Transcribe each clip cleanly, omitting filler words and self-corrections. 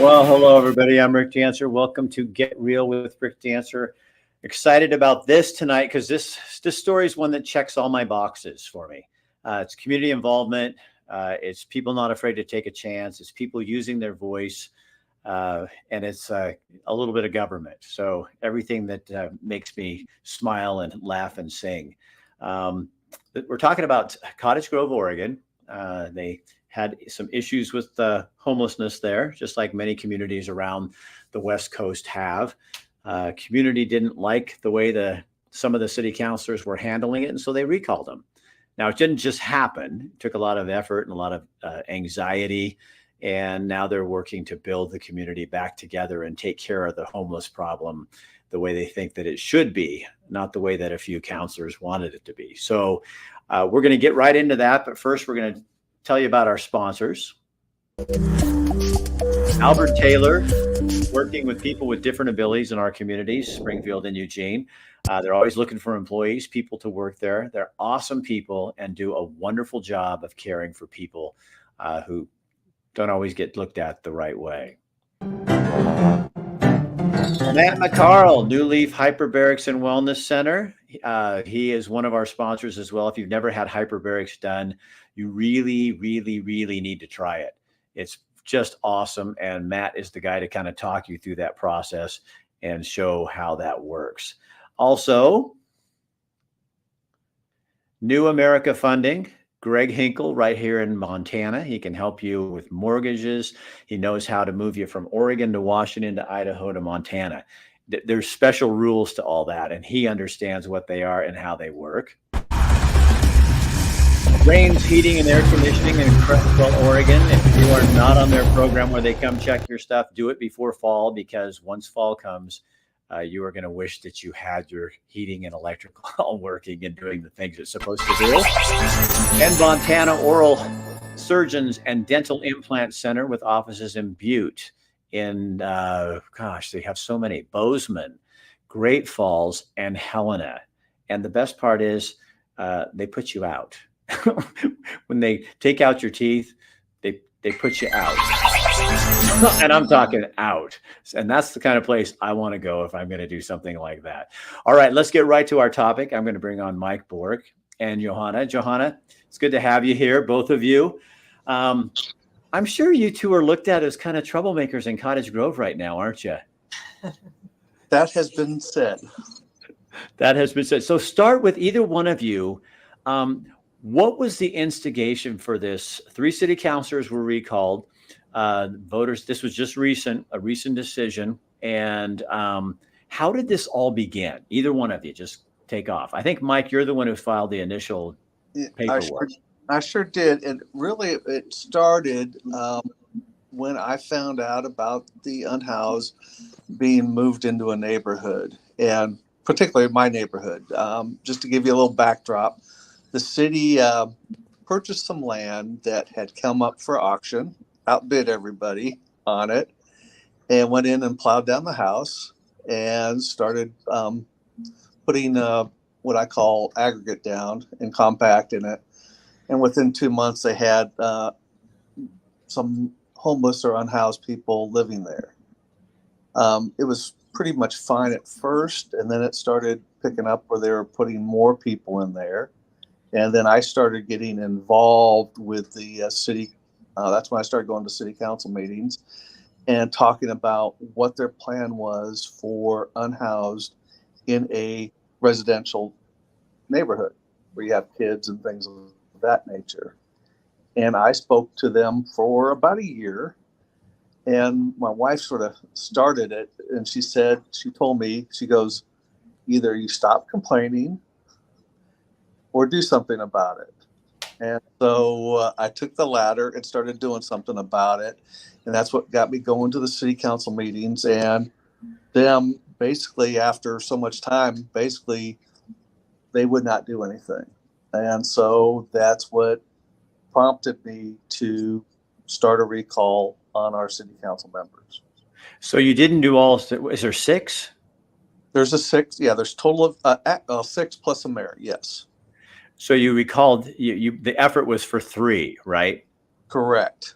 Well, hello, everybody. I'm Rick Dancer. Welcome to Get Real with Rick Dancer. Excited about this tonight because this story is one that checks all my boxes for me. It's community involvement. It's people not afraid to take a chance. It's people using their voice. And it's a little bit of government. So everything that makes me smile and laugh and sing. We're talking about Cottage Grove, Oregon. They had some issues with homelessness there, just like many communities around the West Coast have. Community didn't like the way some of the city councilors were handling it, and so they recalled them. Now, it didn't just happen. It took a lot of effort and a lot of anxiety, and now they're working to build the community back together and take care of the homeless problem the way they think that it should be, not the way that a few councilors wanted it to be. So we're going to get right into that, but first we're going to tell you about our sponsors. Albert Taylor, working with people with different abilities in our communities, Springfield and Eugene. They're always looking for employees, people to work there. They're awesome people and do a wonderful job of caring for people who don't always get looked at the right way. Matt McCarl, New Leaf Hyperbarics and Wellness Center. He is one of our sponsors as well. If you've never had hyperbarics done, you really, really, really need to try it. It's just awesome. And Matt is the guy to kind of talk you through that process and show how that works. Also, New America Funding. Greg Hinkle right here in Montana. He can help you with mortgages. He knows how to move you from Oregon to Washington to Idaho to Montana. There's special rules to all that, and he understands what they are and how they work. Rains Heating and Air Conditioning in Creswell, Oregon. If you are not on their program where they come check your stuff, do it before fall, because once fall comes, you are going to wish that you had your heating and electrical all working and doing the things it's supposed to do. And Montana Oral Surgeons and Dental Implant Center with offices in Butte, in, they have so many, Bozeman, Great Falls, and Helena. And the best part is they put you out. When they take out your teeth, they put you out. And I'm talking out. And that's the kind of place I want to go if I'm going to do something like that. All right, let's get right to our topic. I'm going to bring on Mike Borg and Johanna. Johanna, it's good to have you here, both of you. I'm sure you two are looked at as kind of troublemakers in Cottage Grove right now, aren't you? That has been said. That has been said. So start with either one of you. What was the instigation for this? 3 city councilors were recalled. Voters, this was just a recent decision. And how did this all begin? Either one of you, just take off. I think, Mike, you're the one who filed the initial paperwork. I sure did. And really, it started when I found out about the unhoused being moved into a neighborhood, and particularly my neighborhood. Just to give you a little backdrop, the city purchased some land that had come up for auction, outbid everybody on it, and went in and plowed down the house and started putting what I call aggregate down and compact in it. And within 2 months, they had some homeless or unhoused people living there. It was pretty much fine at first, and then it started picking up where they were putting more people in there. And then I started getting involved with the city. That's when I started going to city council meetings and talking about what their plan was for unhoused in a residential neighborhood where you have kids and things of that nature. And I spoke to them for about a year, and my wife sort of started it, and she told me, she goes, either you stop complaining or do something about it. And so I took the latter and started doing something about it. And that's what got me going to the city council meetings. And them basically, after so much time, basically they would not do anything. And so that's what prompted me to start a recall on our city council members. So you didn't do all, is there 6? There's a 6. Yeah, there's total of 6 plus a mayor. Yes. So you recalled the effort was for 3, right? Correct.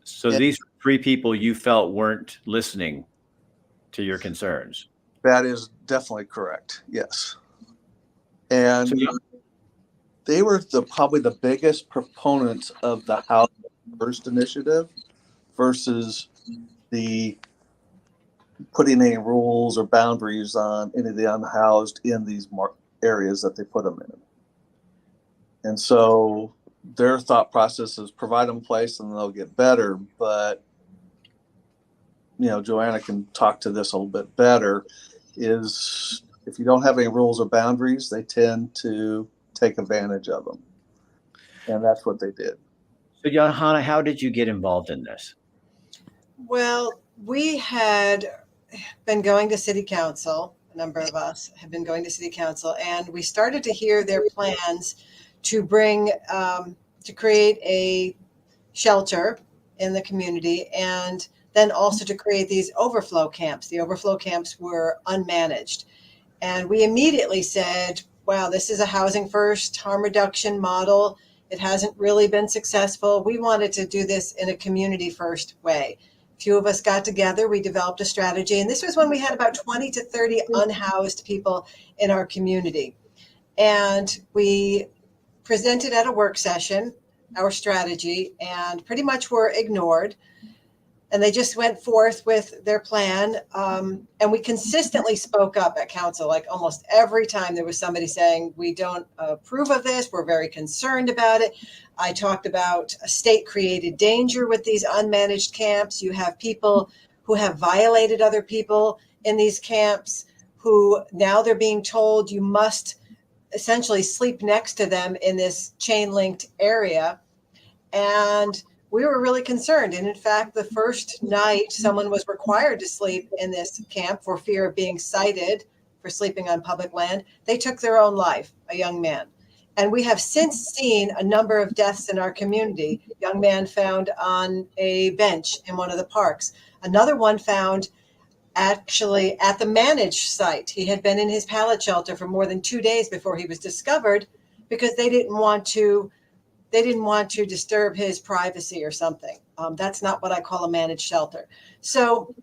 So these 3 people you felt weren't listening to your concerns. That is definitely correct. Yes. And So you, they were probably the biggest proponents of the House First initiative versus the putting any rules or boundaries on any of the unhoused in these areas that they put them in. And so their thought process is provide them a place and they'll get better. But, Joanna can talk to this a little bit better, is if you don't have any rules or boundaries, they tend to take advantage of them. And that's what they did. So Johanna, how did you get involved in this? Well, we had been going to city council. A number of us have been going to city council, and we started to hear their plans to create a shelter in the community, and then also to create these overflow camps. The overflow camps were unmanaged. And we immediately said, wow, this is a housing first, harm reduction model. It hasn't really been successful. We wanted to do this in a community first way. A few of us got together, we developed a strategy, and this was when we had about 20 to 30 unhoused people in our community. And we presented at a work session our strategy, and pretty much were ignored. And they just went forth with their plan. And we consistently spoke up at council, like almost every time there was somebody saying, we don't approve of this, we're very concerned about it. I talked about a state-created danger with these unmanaged camps. You have people who have violated other people in these camps, who now they're being told you must essentially sleep next to them in this chain-linked area. And we were really concerned. And in fact, the first night someone was required to sleep in this camp for fear of being cited for sleeping on public land, they took their own life, a young man. And we have since seen a number of deaths in our community. A young man found on a bench in one of the parks. Another one found actually at the managed site. He had been in his pallet shelter for more than 2 days before he was discovered, because they didn't want to disturb his privacy or something. That's not what I call a managed shelter. So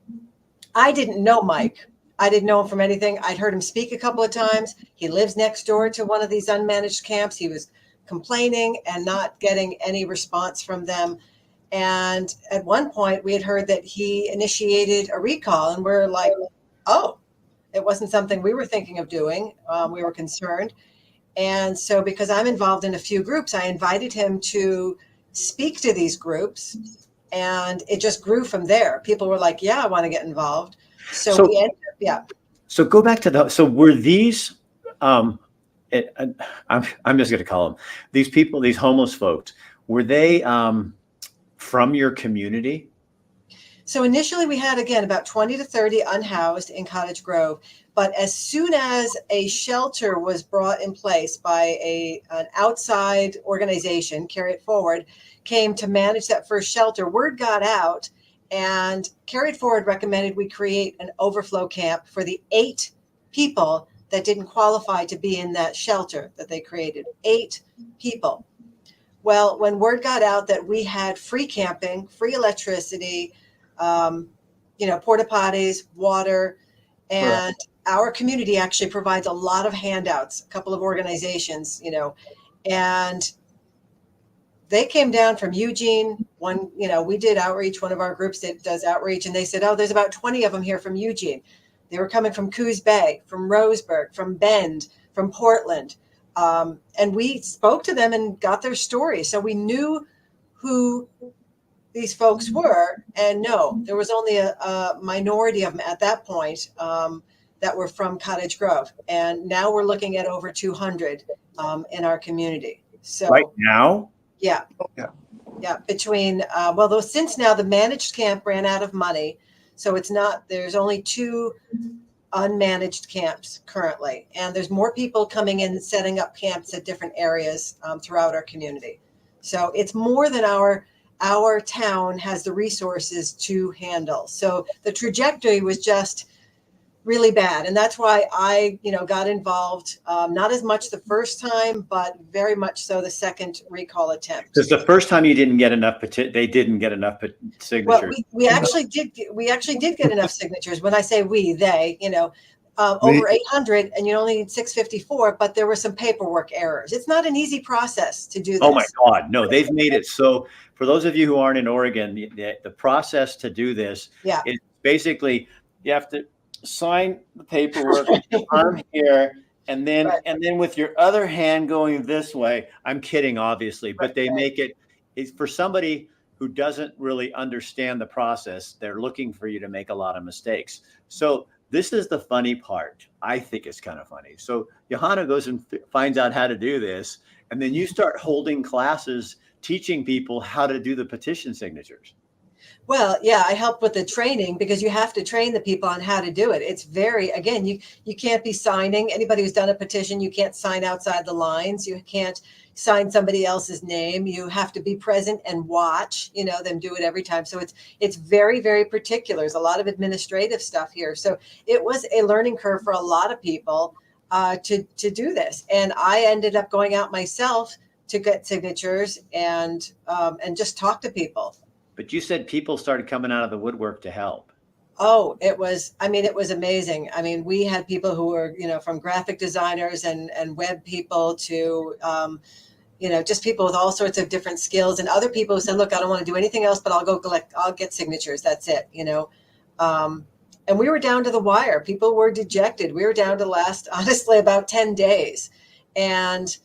I didn't know Mike. I didn't know him from anything. I'd heard him speak a couple of times. He lives next door to one of these unmanaged camps. He was complaining and not getting any response from them. And at one point we had heard that he initiated a recall, and we're like, oh, it wasn't something we were thinking of doing. We were concerned. And so because I'm involved in a few groups, I invited him to speak to these groups, and it just grew from there. People were like, yeah, I want to get involved. So we ended up, yeah. So go back to so were these, I'm just going to call them, these people, these homeless folks, were they from your community? So initially we had, again, about 20 to 30 unhoused in Cottage Grove. But as soon as a shelter was brought in place by an outside organization, Carry It Forward, came to manage that first shelter, word got out, and Carry It Forward recommended we create an overflow camp for the 8 people that didn't qualify to be in that shelter that they created. 8 people. Well, when word got out that we had free camping, free electricity, porta potties, water, and our community actually provides a lot of handouts, a couple of organizations, and they came down from Eugene. We did outreach, one of our groups that does outreach, and they said, oh, there's about 20 of them here from Eugene. They were coming from Coos Bay, from Roseburg, from Bend, from Portland. And we spoke to them and got their stories. So we knew who these folks were. And no, there was only a minority of them at that point that were from Cottage Grove. And now we're looking at over 200 in our community. So right now? Yeah. Between, since now the managed camp ran out of money. So there's only 2 unmanaged camps currently. And there's more people coming in and setting up camps at different areas throughout our community. So it's more than our town has the resources to handle. So the trajectory was just really bad. And that's why I, got involved, not as much the first time, but very much so the second recall attempt. Because the first time you didn't get enough, they didn't get enough Well, signatures. we actually did get enough signatures. When I say we, they, Me- over 800, and you only need 654, but there were some paperwork errors. It's not an easy process to do this. Oh my God, no, they've made it so, for those of you who aren't in Oregon, the process to do this Yeah. is basically, you have to sign the paperwork, arm here, and then Right. and then with your other hand going this way. I'm kidding, obviously, but Right, they right. make it's for somebody who doesn't really understand the process. They're looking for you to make a lot of mistakes. So this is the funny part. I think it's kind of funny. So Johanna goes and finds out how to do this, and then you start holding classes teaching people how to do the petition signatures. Well, yeah, I help with the training because you have to train the people on how to do it. It's again, you can't be signing. Anybody who's done a petition, you can't sign outside the lines. You can't sign somebody else's name. You have to be present and watch, them do it every time. So it's very, very particular. There's a lot of administrative stuff here. So it was a learning curve for a lot of people to do this. And I ended up going out myself to get signatures and just talk to people. But you said people started coming out of the woodwork to help. Oh, it was amazing. I mean, we had people who were, from graphic designers and web people to, just people with all sorts of different skills, and other people who said, look, I don't want to do anything else, but I'll get signatures. That's it, and we were down to the wire. People were dejected. We were down to honestly, about 10 days. And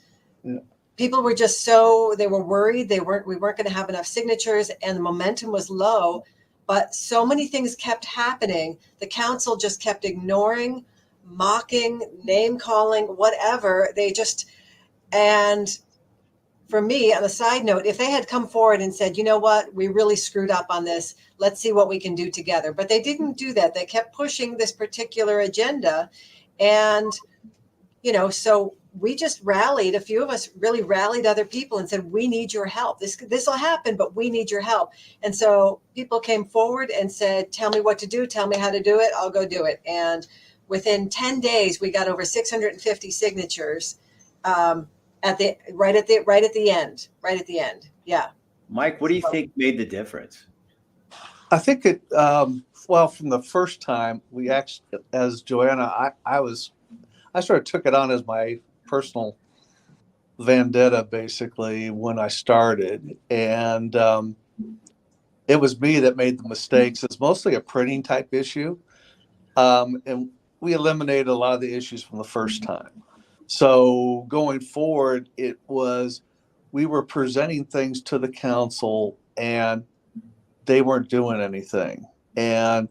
people were just they were worried. We weren't going to have enough signatures, and the momentum was low, but so many things kept happening. The council just kept ignoring, mocking, name calling, whatever. And for me, on a side note, if they had come forward and said, you know what, we really screwed up on this, let's see what we can do together. But they didn't do that. They kept pushing this particular agenda. And, so we just rallied. A few of us really rallied other people and said, we need your help. This will happen, but we need your help. And so people came forward and said, tell me what to do. Tell me how to do it. I'll go do it. And within 10 days, we got over 650 signatures right at the end. Yeah. Mike, what do you think made the difference? I think well, from the first time we actually, as Joanna, I sort of took it on as my personal vendetta, basically, when I started. And it was me that made the mistakes. It's mostly a printing type issue. And we eliminated a lot of the issues from the first time. So going forward, we were presenting things to the council and they weren't doing anything. And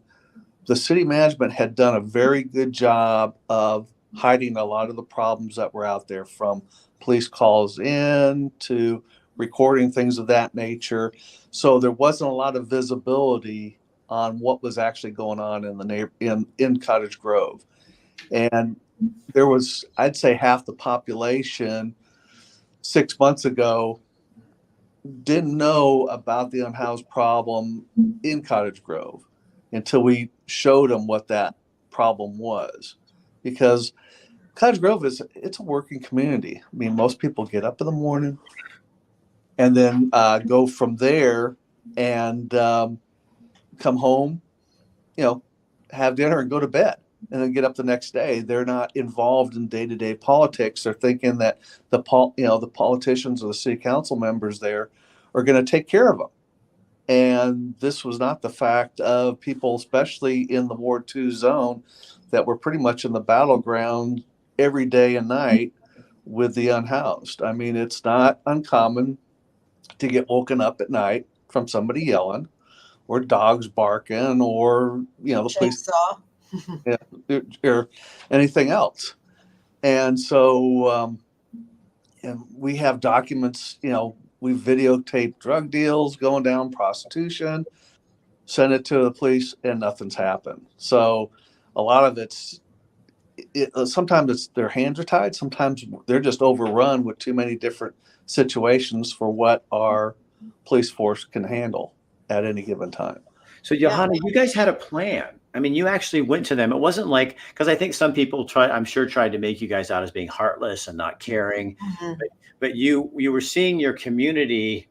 the city management had done a very good job of hiding a lot of the problems that were out there, from police calls in to recording things of that nature. So there wasn't a lot of visibility on what was actually going on in Cottage Grove. And there was, I'd say, half the population 6 months ago didn't know about the unhoused problem in Cottage Grove until we showed them what that problem was. Because Cottage Grove it's a working community. I mean, most people get up in the morning and then go from there and come home, have dinner and go to bed, and then get up the next day. They're not involved in day-to-day politics. They're thinking that the politicians or the city council members there are going to take care of them. And this was not the fact of people, especially in the Ward 2 zone, that were pretty much in the battleground every day and night with the unhoused. I mean, it's not uncommon to get woken up at night from somebody yelling or dogs barking or, the police or anything else. And so, and we have documents, we videotape drug deals going down, prostitution, send it to the police, and nothing's happened. So a lot of sometimes their hands are tied. Sometimes they're just overrun with too many different situations for what our police force can handle at any given time. So Johanna, you guys had a plan. I mean, you actually went to them. It wasn't like, because I think some people I'm sure tried to make you guys out as being heartless and not caring, but you were seeing your community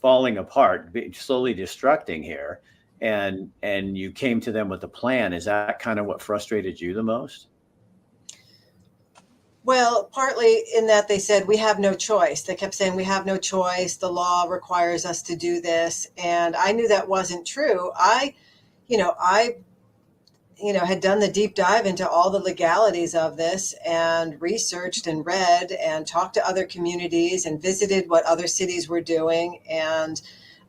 falling apart, slowly destructing here, and you came to them with a plan. Is that kind of what frustrated you the most? Well, partly in that they said we have no choice. They kept saying we have no choice. The law requires us to do this, and I knew that wasn't true. I had done the deep dive into all the legalities of this and researched and read and talked to other communities and visited what other cities were doing. And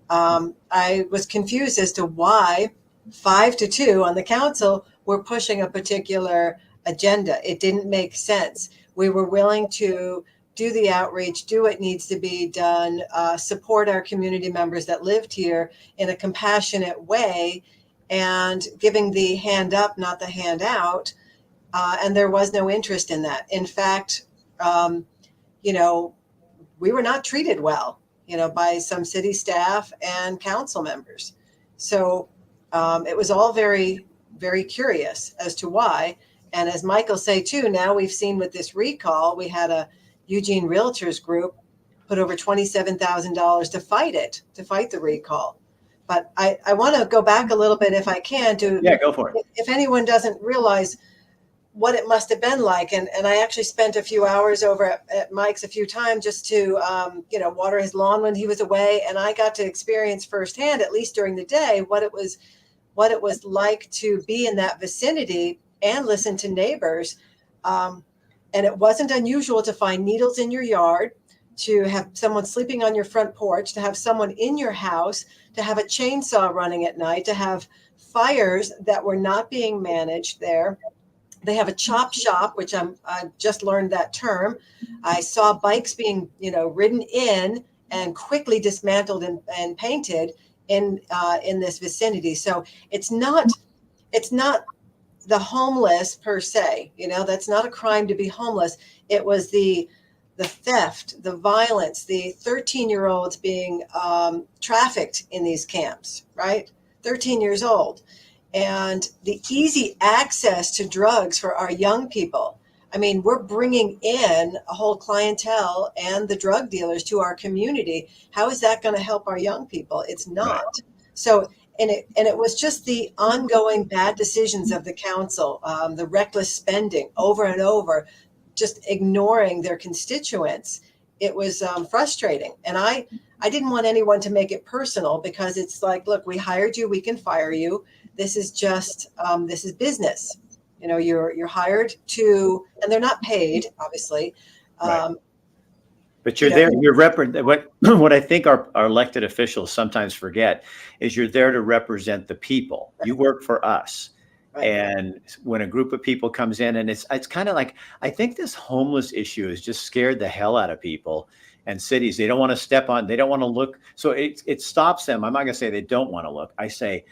I was confused as to why 5-2 on the council were pushing a particular agenda. It didn't make sense. We were willing to do the outreach, do what needs to be done, support our community members that lived here in a compassionate way, and giving the hand up, not the hand out. And there was no interest in that. In fact, we were not treated well, by some city staff and council members. So it was all very, very curious as to why. And as Michael say too, now we've seen with this recall, we had a Eugene Realtors group put over $27,000 to fight the recall. But I want to go back a little bit, if I can, to go for it. If anyone doesn't realize what it must have been like. And I actually spent a few hours over at Mike's a few times just to, water his lawn when he was away. And I got to experience firsthand, at least during the day, what it was like to be in that vicinity and listen to neighbors. And it wasn't unusual to find needles in your yard, to have someone sleeping on your front porch, to have someone in your house, to have a chainsaw running at night, to have fires that were not being managed there. They have a chop shop, which I just learned that term. I saw bikes being, ridden in and quickly dismantled and painted in this vicinity. So it's not the homeless per se. That's not a crime to be homeless. It was the theft, the violence, the 13-year-olds being trafficked in these camps, right? 13 years old. And the easy access to drugs for our young people. I mean, we're bringing in a whole clientele and the drug dealers to our community. How is that going to help our young people? It's not. Right. So, and it was just the ongoing bad decisions of the council, the reckless spending over and over, just ignoring their constituents. It was frustrating. And I didn't want anyone to make it personal, because it's like, look, we hired you, we can fire you. This is just, this is business. You're hired to, and they're not paid, obviously. Right. But you're there, what I think our elected officials sometimes forget is you're there to represent the people. Right. You work for us. Right. And when a group of people comes in, and it's kind of like, I think this homeless issue has just scared the hell out of people and cities. They don't want to step on, they don't want to look. So it stops them. I'm not going to say they don't want to look. I say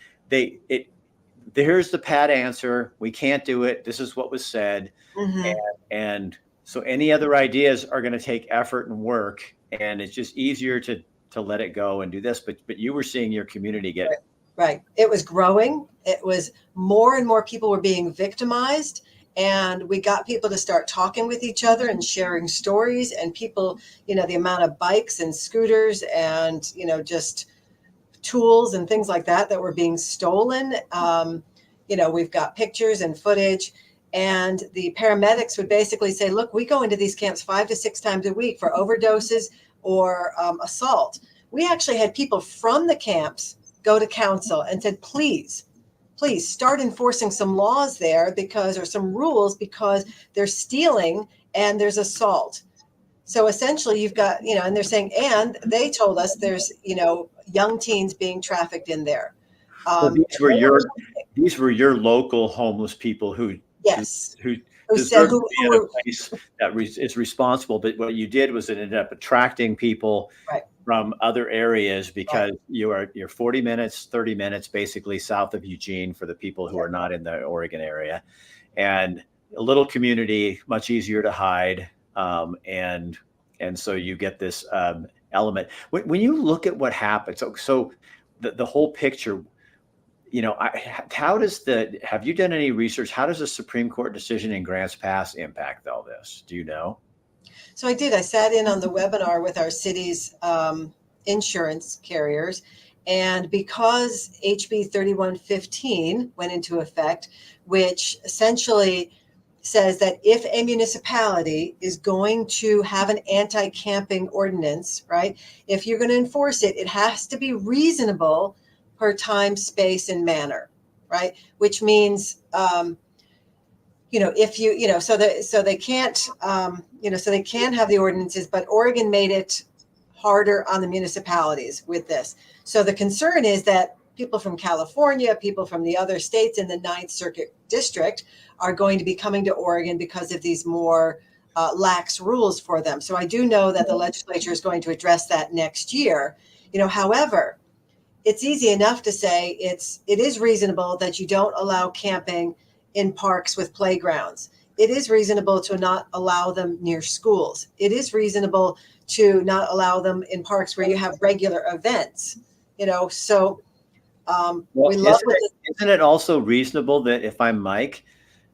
here's the pat answer. We can't do it. This is what was said. Mm-hmm. And so any other ideas are going to take effort and work. And it's just easier to let it go and do this. But you were seeing your community get Right. It was growing. It was more and more people were being victimized. And we got people to start talking with each other and sharing stories, and people, the amount of bikes and scooters and, just tools and things like that were being stolen. We've got pictures and footage, and the paramedics would basically say, look, we go into these camps 5 to 6 times a week for overdoses or assault. We actually had people from the camps go to council and said, please start enforcing some laws there, or some rules, because they're stealing and there's assault. So essentially you've got, and they're saying, and they told us there's, young teens being trafficked in there. These were your local homeless people who deserve to be in a place that is responsible. But what you did was it ended up attracting people from other areas, because you're 40 minutes, 30 minutes, basically south of Eugene, for the people who are not in the Oregon area, and a little community, much easier to hide. And so you get this element. When you look at what happened, so the whole picture, have you done any research? How does the Supreme Court decision in Grants Pass impact all this? Do you know? So I did. I sat in on the webinar with our city's insurance carriers. And because HB 3115 went into effect, which essentially says that if a municipality is going to have an anti-camping ordinance, right, if you're going to enforce it, it has to be reasonable per time, space, and manner, right? Which means, if you, so they can't, so they can have the ordinances, but Oregon made it harder on the municipalities with this. So the concern is that people from California, people from the other states in the Ninth Circuit District are going to be coming to Oregon because of these more lax rules for them. So I do know that the legislature is going to address that next year. However, it's easy enough to say it is reasonable that you don't allow camping in parks with playgrounds. It is reasonable to not allow them near schools. It is reasonable to not allow them in parks where you have regular events. So we love isn't it also reasonable that if I'm Mike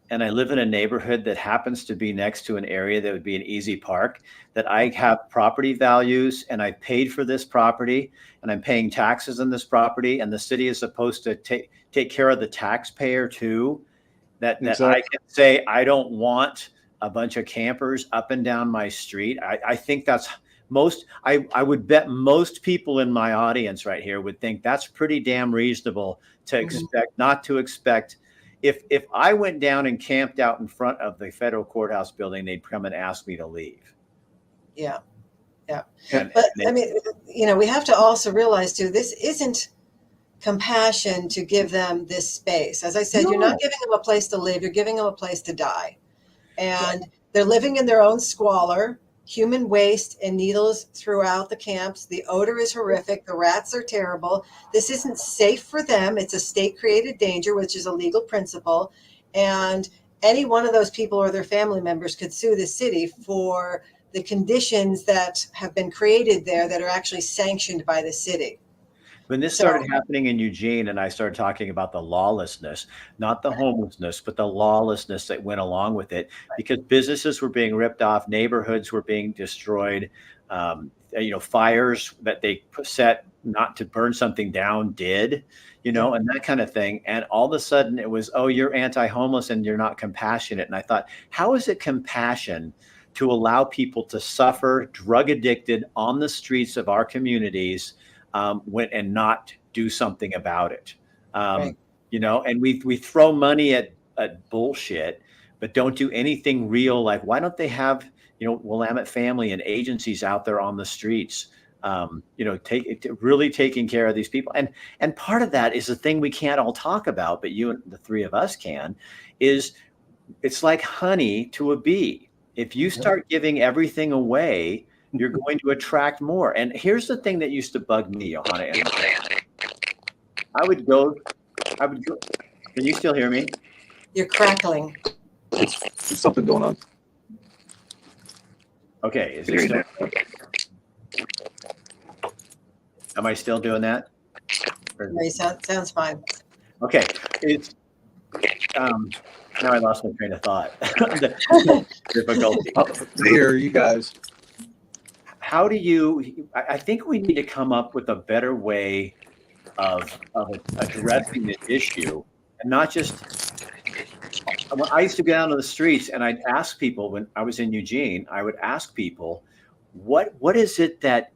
and I live in a neighborhood that happens to be next to an area that would be an easy park, that I have property values and I paid for this property and I'm paying taxes on this property, and the city is supposed to take care of the taxpayer too, that I can say I don't want a bunch of campers up and down my street. I think that's I would bet most people in my audience right here would think that's pretty damn reasonable to expect. If I went down and camped out in front of the federal courthouse building, they'd come and ask me to leave. Yeah. But I mean, we have to also realize too, this isn't compassion to give them this space. As I said, You're not giving them a place to live, you're giving them a place to die. And they're living in their own squalor, human waste and needles throughout the camps. The odor is horrific. The rats are terrible. This isn't safe for them. It's a state-created danger, which is a legal principle. And any one of those people or their family members could sue the city for the conditions that have been created there that are actually sanctioned by the city. When this started happening in Eugene and I started talking about the lawlessness, not the homelessness, but the lawlessness that went along with it, because businesses were being ripped off, neighborhoods were being destroyed, fires that they set not to burn something down did, and that kind of thing. And all of a sudden it was, oh, you're anti-homeless and you're not compassionate. And I thought, how is it compassion to allow people to suffer drug addicted on the streets of our communities and not do something about it? Right. And we throw money at bullshit, but don't do anything real. Like, why don't they have, Willamette Family and agencies out there on the streets, really taking care of these people. And part of that is the thing we can't all talk about, but you and the three of us can, is it's like honey to a bee. If you start giving everything away, you're going to attract more. And here's the thing that used to bug me, Johanna. I would go. Can you still hear me? You're crackling. There's something going on. Okay. Is it still? Am I still doing that? Sounds fine. Okay. It's now I lost my train of thought. Difficulty. Here, you guys. How do you? I think we need to come up with a better way of addressing this issue, and not just. I used to go down to the streets and I'd ask people when I was in Eugene. I would ask people, "What is it that?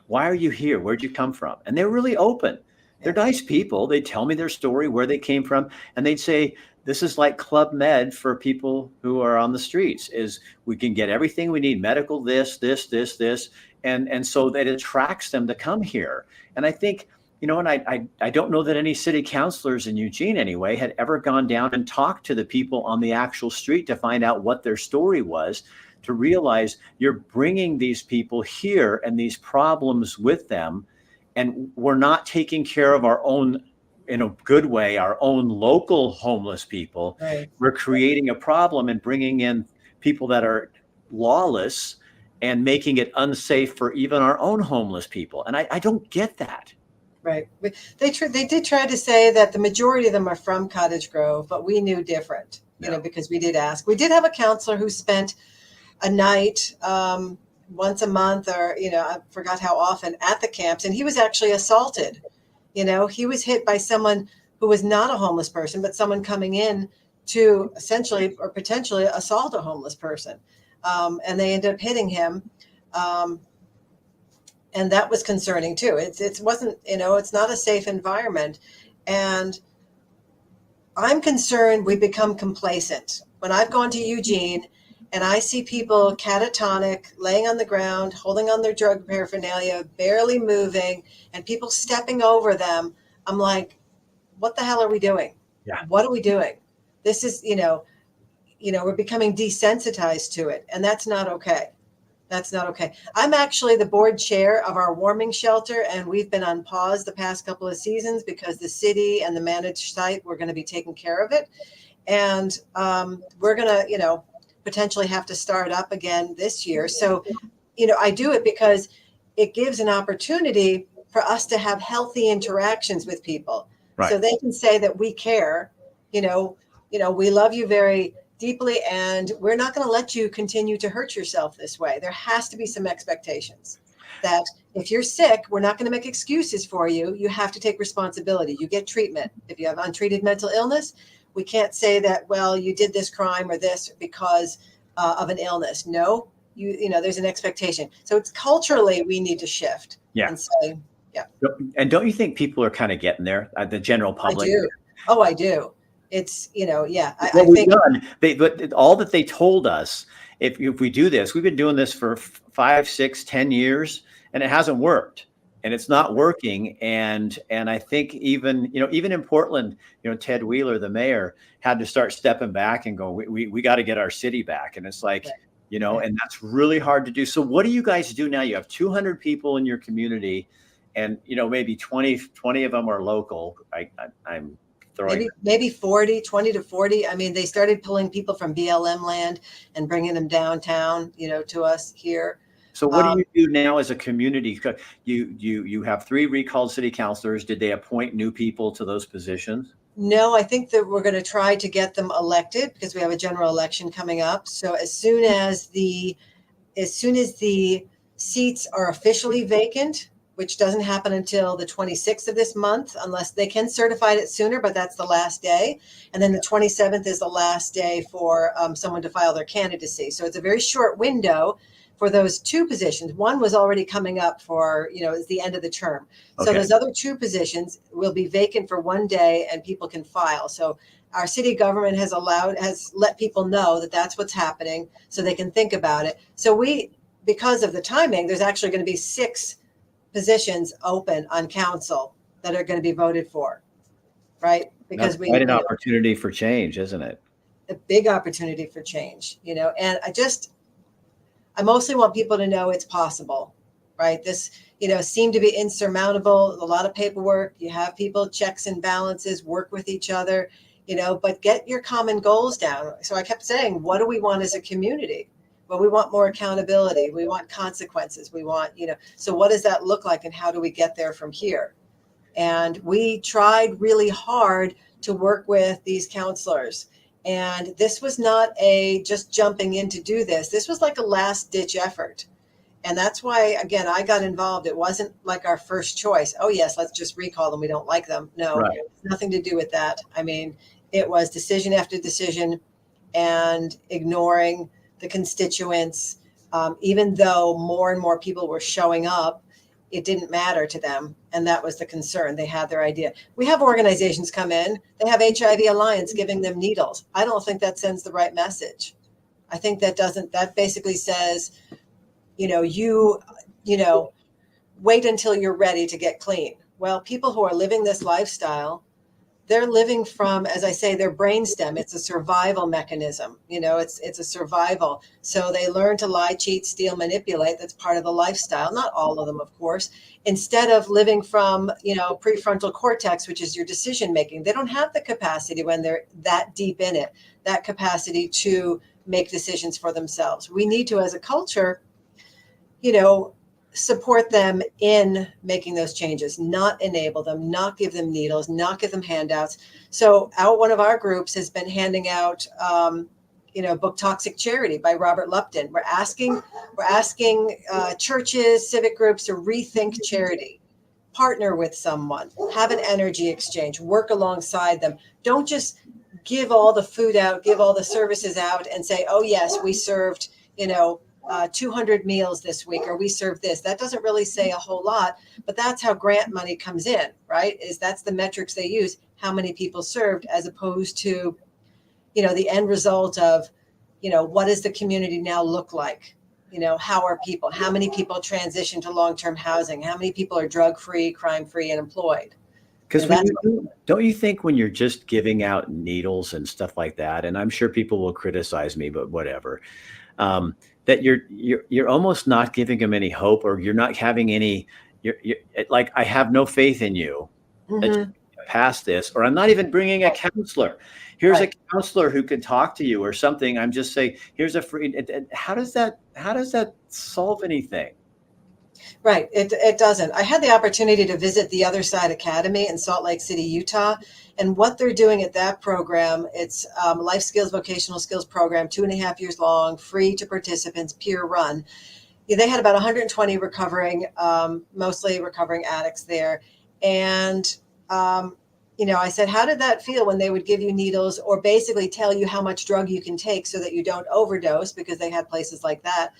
Why are you here? Where'd you come from?" And they're really open. They're nice people. They tell me their story, where they came from, and they'd say, "This is like Club Med for people who are on the streets. Is we can get everything we need, medical, this, and so that attracts them to come here." And I think, and I don't know that any city councilors in Eugene anyway had ever gone down and talked to the people on the actual street to find out what their story was, to realize you're bringing these people here and these problems with them, and we're not taking care of our own, in a good way, our own local homeless people. Right. We're creating a problem and bringing in people that are lawless and making it unsafe for even our own homeless people. And I don't get that. Right. They did try to say that the majority of them are from Cottage Grove, but we knew different, because we did ask. We did have a counselor who spent a night once a month, or I forgot how often, at the camps, and he was actually assaulted. He was hit by someone who was not a homeless person, but someone coming in to essentially or potentially assault a homeless person, and they ended up hitting him. And that was concerning too. It wasn't, it's not a safe environment. And I'm concerned we become complacent. When I've gone to Eugene and I see people catatonic, laying on the ground, holding on their drug paraphernalia, barely moving, and people stepping over them, I'm like, what the hell are we doing? Yeah. What are we doing? This is, we're becoming desensitized to it. And that's not okay. That's not okay. I'm actually the board chair of our warming shelter, and we've been on pause the past couple of seasons because the city and the managed site, we're going to be taking care of it. And we're going to, potentially have to start up again this year. So, I do it because it gives an opportunity for us to have healthy interactions with people. Right. So they can say that we care, we love you very deeply, and we're not going to let you continue to hurt yourself this way. There has to be some expectations that if you're sick, we're not going to make excuses for you. You have to take responsibility. You get treatment. If you have untreated mental illness, we can't say that, well, you did this crime or this because of an illness. No, there's an expectation. So it's culturally, we need to shift. Yeah. And say, yeah. And don't you think people are kind of getting there? The general public. I do. Oh, I do. It's, yeah. I What we've think done, but all that they told us, if we do this, we've been doing this for 5, 6, 10 years, and it hasn't worked, and it's not working. And I think even in Portland, Ted Wheeler, the mayor, had to start stepping back and go, we got to get our city back. And it's like, right. and that's really hard to do. So what do you guys do now? You have 200 people in your community, and maybe 20 of them are local. I'm throwing maybe 20 to 40. I mean, they started pulling people from BLM land and bringing them downtown, to us here. So what do you do now as a community? You have 3 recalled city councilors. Did they appoint new people to those positions? No, I think that we're going to try to get them elected because we have a general election coming up. So as soon as the seats are officially vacant, which doesn't happen until the 26th of this month, unless they can certify it sooner, but that's the last day. And then the 27th is the last day for someone to file their candidacy. So it's a very short window for those 2 positions. One was already coming up for, is the end of the term. So Okay. those other 2 positions will be vacant for 1 day and people can file. So our city government has let people know that that's what's happening so they can think about it. So because of the timing, there's actually going to be 6 positions open on council that are going to be voted for, right? Because That's quite an opportunity for change, isn't it? A big opportunity for change, and I mostly want people to know it's possible, right? This, seemed to be insurmountable, a lot of paperwork. You have people, checks and balances, work with each other, but get your common goals down. So I kept saying, what do we want as a community? Well, we want more accountability. We want consequences. We want, so what does that look like and how do we get there from here? And we tried really hard to work with these counselors. And this was not just jumping in to do this. This was like a last ditch effort. And that's why, again, I got involved. It wasn't like our first choice. Oh, yes, let's just recall them. We don't like them. No, Right. Nothing to do with that. I mean, it was decision after decision and ignoring the constituents. Even though more and more people were showing up, it didn't matter to them. And that was the concern. They had their idea. We have organizations come in. They have HIV Alliance giving them needles. I don't think that sends the right message. I think that basically says, wait until you're ready to get clean. Well, people who are living this lifestyle, they're living from, as I say, their brainstem. It's a survival mechanism. It's a survival. So they learn to lie, cheat, steal, manipulate. That's part of the lifestyle. Not all of them, of course. Instead of living from, prefrontal cortex, which is your decision making, they don't have the capacity when they're that deep in it, that capacity to make decisions for themselves. We need to, as a culture, support them in making those changes, not enable them, not give them needles, not give them handouts. So one of our groups has been handing out, Book Toxic Charity by Robert Lupton. We're asking churches, civic groups to rethink charity, partner with someone, have an energy exchange, work alongside them. Don't just give all the food out, give all the services out and say, oh yes, we served, 200 meals this week, or we served this. That doesn't really say a whole lot, but that's how grant money comes in, right? That's the metrics they use, how many people served, as opposed to, the end result of, what does the community now look like? How many people transition to long-term housing? How many people are drug-free, crime-free, and employed? Because don't you think when you're just giving out needles and stuff like that, and I'm sure people will criticize me, but whatever, that you're almost not giving them any hope, or you're not having any, you're like, I have no faith in you that you can pass this, or I'm not even bringing a counselor. Here's a counselor who can talk to you or something. I'm just saying, here's a free, how does that solve anything? Right. It doesn't. I had the opportunity to visit the Other Side Academy in Salt Lake City, Utah. And what they're doing at that program, it's a life skills, vocational skills program, 2.5 years long, free to participants, peer run. They had about 120 mostly recovering addicts there. And, I said, how did that feel when they would give you needles or basically tell you how much drug you can take so that you don't overdose, because they had places like that.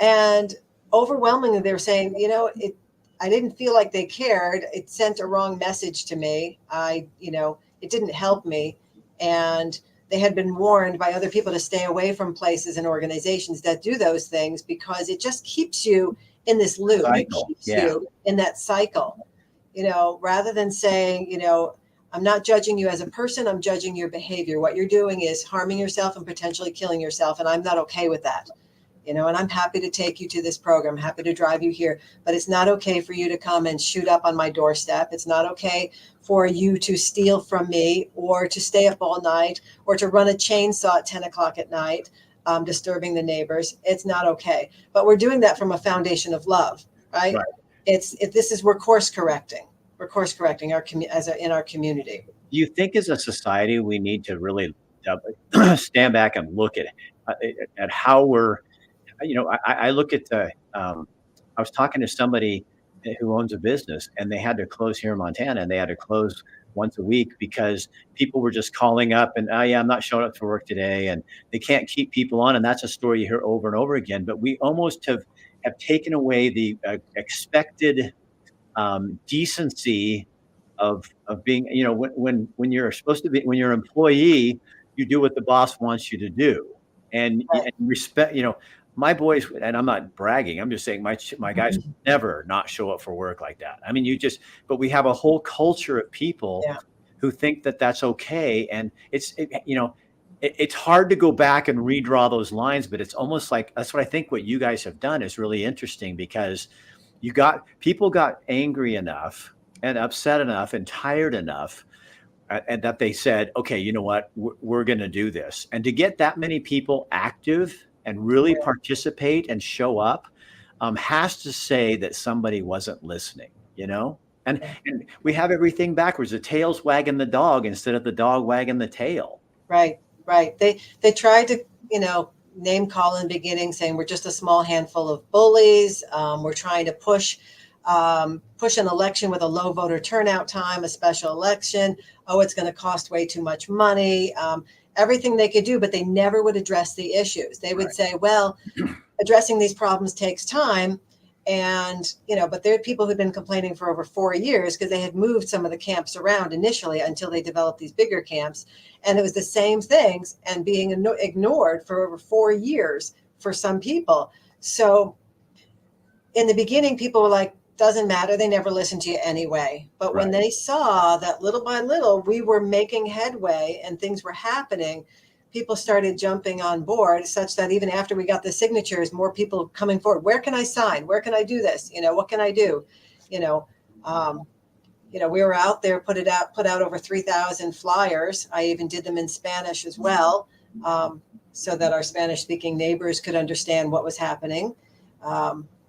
And overwhelmingly, they were saying, I didn't feel like they cared. It sent a wrong message to me. It didn't help me. And they had been warned by other people to stay away from places and organizations that do those things, because it just keeps you in this loop. It keeps you in that cycle, rather than saying, I'm not judging you as a person. I'm judging your behavior. What you're doing is harming yourself and potentially killing yourself. And I'm not okay with that. And I'm happy to take you to this program, happy to drive you here, but it's not okay for you to come and shoot up on my doorstep. It's not okay for you to steal from me, or to stay up all night, or to run a chainsaw at 10 o'clock at night, disturbing the neighbors. It's not okay. But we're doing that from a foundation of love, right? We're course correcting. We're course correcting in our community. Do you think as a society we need to really stand back and look at how we're, I look at I was talking to somebody who owns a business, and they had to close here in Montana, and they had to close once a week because people were just calling up and, oh yeah, I'm not showing up for work today. And they can't keep people on. And that's a story you hear over and over again, but we almost have taken away the expected decency of being, when you're supposed to be, when you're an employee, you do what the boss wants you to do, and respect, my boys, and I'm not bragging, I'm just saying my guys never not show up for work like that. I mean, but we have a whole culture of people who think that that's okay. And it's hard to go back and redraw those lines, but it's almost like, that's what I think what you guys have done is really interesting, because people got angry enough and upset enough and tired enough, and that they said, okay, you know what, we're going to do this. And to get that many people active and really participate and show up has to say that somebody wasn't listening, and we have everything backwards. The tail's wagging the dog instead of the dog wagging the tail. Right. They tried to, name call in the beginning, saying we're just a small handful of bullies. We're trying to push an election with a low voter turnout time, a special election. Oh, it's going to cost way too much money. Everything they could do, but they never would address the issues. They would say, well, addressing these problems takes time. And, but there are people who've been complaining for over 4 years because they had moved some of the camps around initially until they developed these bigger camps. And it was the same things and being ignored for over 4 years for some people. So in the beginning, people were like, doesn't matter. They never listened to you anyway. But when they saw that little by little, we were making headway and things were happening, people started jumping on board, such that even after we got the signatures, more people coming forward. Where can I sign? Where can I do this? What can I do? We were out there, put out over 3,000 flyers. I even did them in Spanish as well, so that our Spanish speaking neighbors could understand what was happening.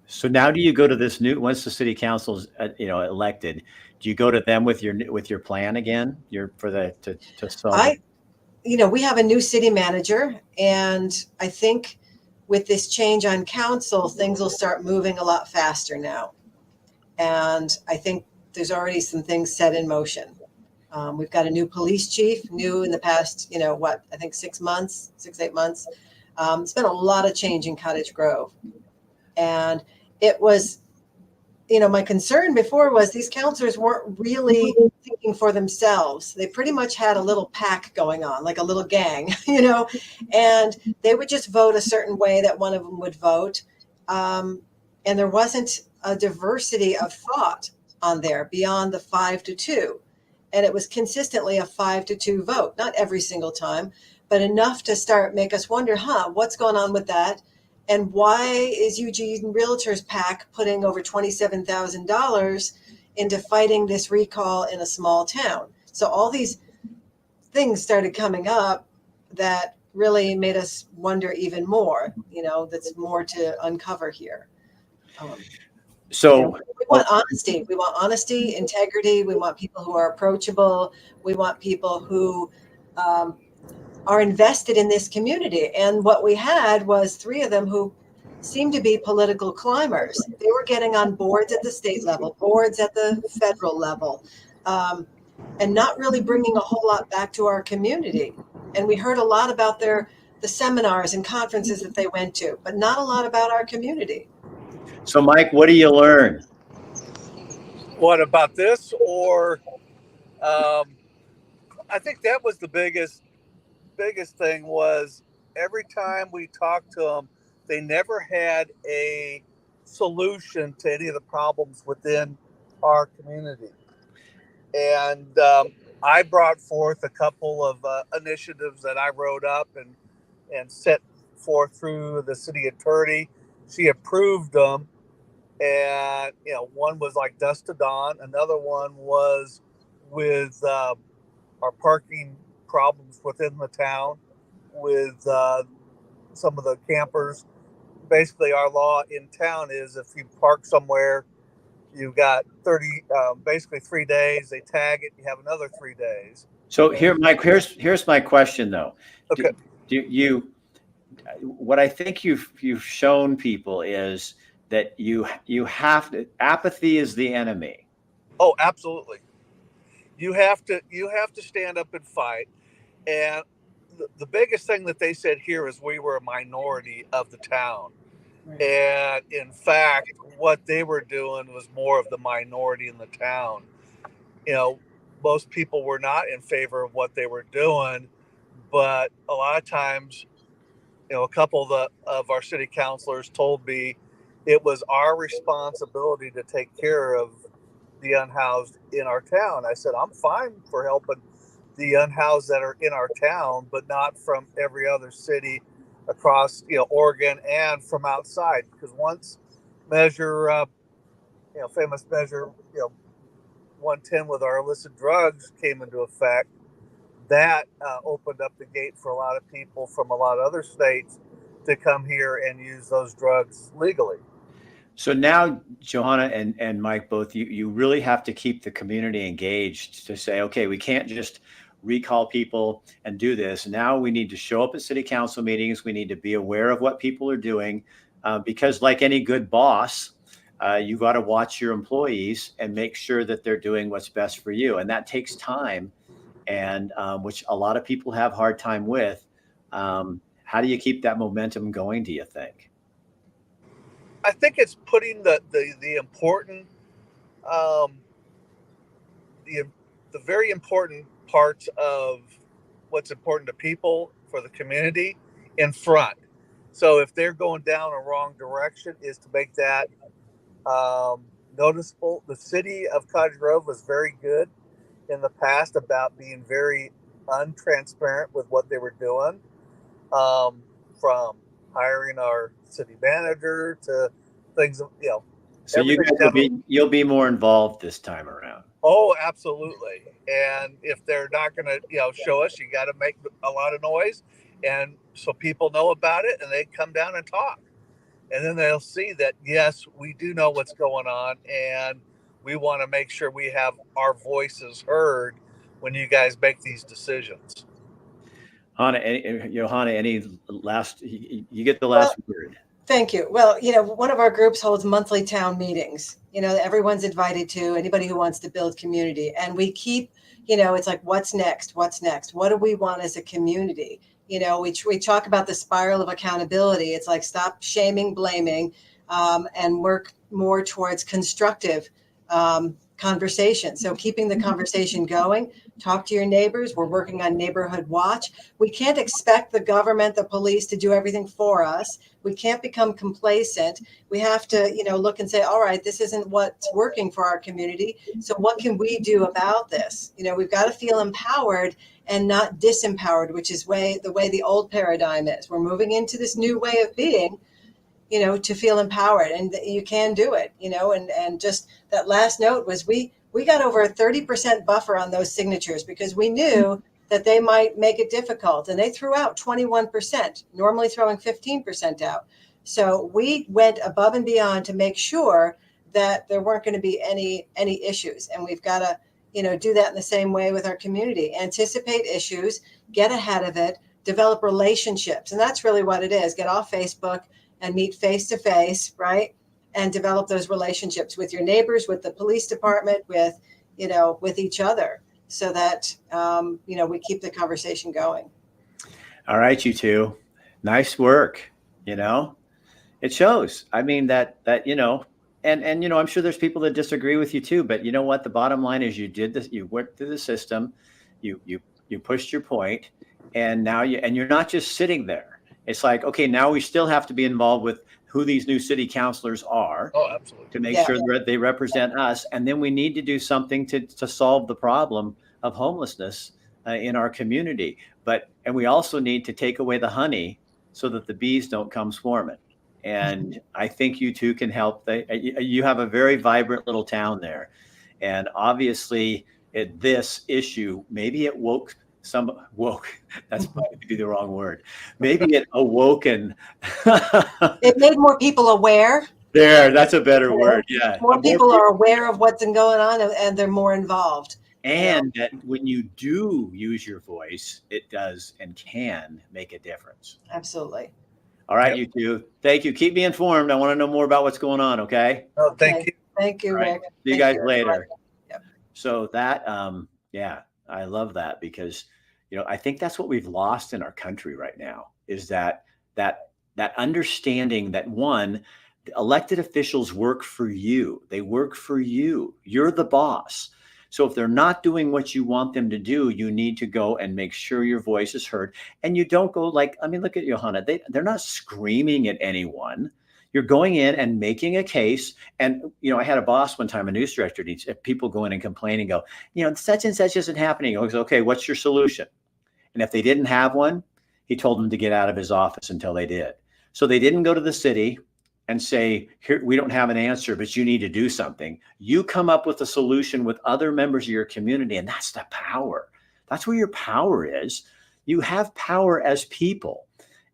So now do you go to this new, once the city council's, elected, do you go to them with your plan again? To solve it? We have a new city manager, and I think with this change on council, things will start moving a lot faster now. And I think there's already some things set in motion. We've got a new police chief, new in the past, I think 6 months, 8 months. It's been a lot of change in Cottage Grove. And it was, my concern before was these counselors weren't really thinking for themselves. They pretty much had a little pack going on, like a little gang, and they would just vote a certain way that one of them would vote. And there wasn't a diversity of thought on there beyond the 5-2. And it was consistently a 5-2 vote, not every single time, but enough to make us wonder, what's going on with that? And why is Eugene Realtors PAC putting over $27,000 into fighting this recall in a small town? So all these things started coming up that really made us wonder even more, that's more to uncover here. So we want honesty. We want honesty, integrity. We want people who are approachable. We want people who are invested in this community. And what we had was 3 of them who seemed to be political climbers. They were getting on boards at the state level, boards at the federal level, and not really bringing a whole lot back to our community. And we heard a lot about the seminars and conferences that they went to, but not a lot about our community. So Mike, what do you learn? What about this? Or I think that was the biggest thing was every time we talked to them, they never had a solution to any of the problems within our community. And I brought forth a couple of initiatives that I wrote up and set forth through the city attorney. She approved them. And, one was like dusk to dawn. Another one was with our parking problems within the town with some of the campers. Basically, our law in town is if you park somewhere, you've got 3 days. They tag it. You have another 3 days. So here, Mike, here's my question though. Okay. What I think you've shown people is that you have to, apathy is the enemy. Oh, absolutely. You have to stand up and fight. And the biggest thing that they said here is we were a minority of the town. Right. And in fact, what they were doing was more of the minority in the town. Most people were not in favor of what they were doing, but a lot of times, a couple of our city councilors told me it was our responsibility to take care of the unhoused in our town. I said, I'm fine for helping the unhoused that are in our town, but not from every other city across, Oregon and from outside. Because once famous measure, 110 with our illicit drugs came into effect, that opened up the gate for a lot of people from a lot of other states to come here and use those drugs legally. So now, Johanna and Mike, both you really have to keep the community engaged to say, okay, we can't just recall people and do this. Now we need to show up at city council meetings. We need to be aware of what people are doing because like any good boss, you got to watch your employees and make sure that they're doing what's best for you. And that takes time, and which a lot of people have a hard time with. How do you keep that momentum going, do you think? I think it's putting the important, the very important parts of what's important to people for the community in front. So if they're going down a wrong direction, is to make that noticeable. The city of Cottage Grove was very good in the past about being very untransparent with what they were doing, from hiring our city manager to things, So you'll be more involved this time around. Oh, absolutely. And if they're not going to, show us, you got to make a lot of noise, and so people know about it and they come down and talk. And then they'll see that, yes, we do know what's going on, and we want to make sure we have our voices heard when you guys make these decisions. Hannah, any last, you get the Well, last word. thank you. Well, one of our groups holds monthly town meetings. Everyone's invited to, anybody who wants to build community. And we keep, it's like, what's next? What's next? What do we want as a community? We talk about the spiral of accountability. It's like, stop shaming, blaming, and work more towards constructive conversation. So keeping the conversation going, talk to your neighbors. We're working on neighborhood watch. We can't expect the government, the police to do everything for us. We can't become complacent. We have to, look and say, all right, this isn't what's working for our community. So what can we do about this? We've got to feel empowered and not disempowered, which is the way the old paradigm is. We're moving into this new way of being, to feel empowered, and you can do it, and just that last note was we got over a 30% buffer on those signatures because we knew that they might make it difficult, and they threw out 21%, normally throwing 15% out. So we went above and beyond to make sure that there weren't going to be any issues, and we've got to do that in the same way with our community. Anticipate issues, get ahead of it, develop relationships, and that's really what it is. Get off Facebook and meet face to face, right? And develop those relationships with your neighbors, with the police department, with each other, so that we keep the conversation going. All right, you two, nice work. It shows. I mean that and I'm sure there's people that disagree with you too. But you know what? The bottom line is you did this. You went through the system. You pushed your point, and now you're not just sitting there. It's like, okay, now we still have to be involved with who these new city councilors are. Oh, absolutely. To make sure that they represent us. And then we need to do something to solve the problem of homelessness in our community. And we also need to take away the honey so that the bees don't come swarming. And I think you two can help. You have a very vibrant little town there. And obviously this issue, maybe it woke, that's probably the wrong word. Maybe it awoken. It made more people aware. That's a better word. Yeah. More people are aware of what's going on, and they're more involved. And that when you do use your voice, it does and can make a difference. Absolutely. All right, you two. Thank you. Keep me informed. I want to know more about what's going on. Okay. Oh, thank you. Thank you, Right. Rick. See you guys later. Yep. So that, I love that because, I think that's what we've lost in our country right now is that understanding that one, the elected officials work for you. They work for you. You're the boss. So if they're not doing what you want them to do, you need to go and make sure your voice is heard. And you don't go look at Johanna. They're not screaming at anyone. You're going in and making a case. And, I had a boss one time, a news director, people go in and complain and go, such and such isn't happening. He goes, okay, what's your solution? And if they didn't have one, he told them to get out of his office until they did. So they didn't go to the city and say, here, we don't have an answer, but you need to do something. You come up with a solution with other members of your community, and that's the power. That's where your power is. You have power as people.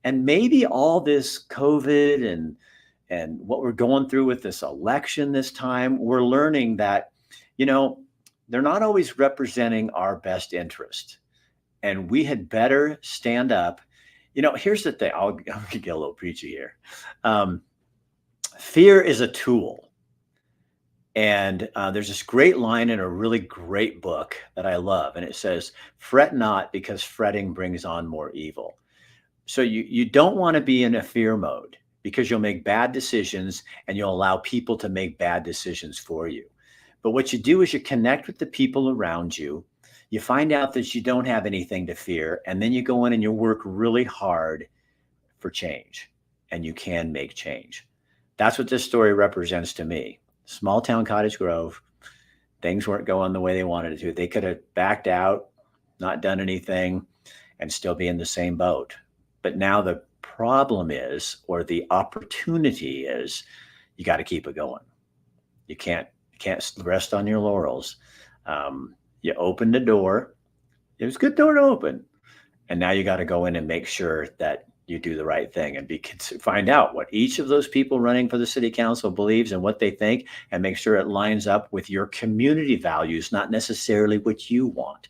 And maybe all this COVID and what we're going through with this election this time, we're learning that, they're not always representing our best interest. And we had better stand up. Here's the thing. I'll get a little preachy here. Fear is a tool. And there's this great line in a really great book that I love. And it says, fret not because fretting brings on more evil. So you don't want to be in a fear mode because you'll make bad decisions and you'll allow people to make bad decisions for you. But what you do is you connect with the people around you. You find out that you don't have anything to fear. And then you go in and you work really hard for change. And you can make change. That's what this story represents to me. Small town Cottage Grove. Things weren't going the way they wanted it to. They could have backed out, not done anything, and still be in the same boat. But now the problem is, or the opportunity is, you got to keep it going. You can't rest on your laurels. You opened the door. It was a good door to open. And now you got to go in and make sure that you do the right thing and find out what each of those people running for the city council believes and what they think, and make sure it lines up with your community values, not necessarily what you want,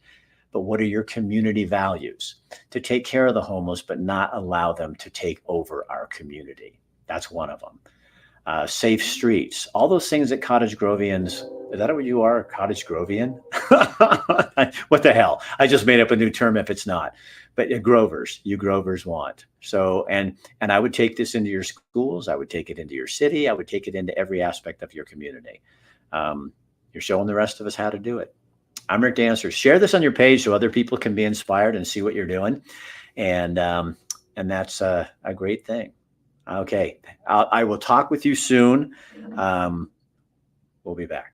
but what are your community values? To take care of the homeless, but not allow them to take over our community. That's one of them. Safe streets, all those things that Cottage Grovians, is that what you are, Cottage Grovian? What the hell? I just made up a new term if it's not. But you Grovers want. So, and I would take this into your schools. I would take it into your city. I would take it into every aspect of your community. You're showing the rest of us how to do it. I'm Rick Dancer. Share this on your page so other people can be inspired and see what you're doing. And that's a great thing. Okay. I will talk with you soon. We'll be back.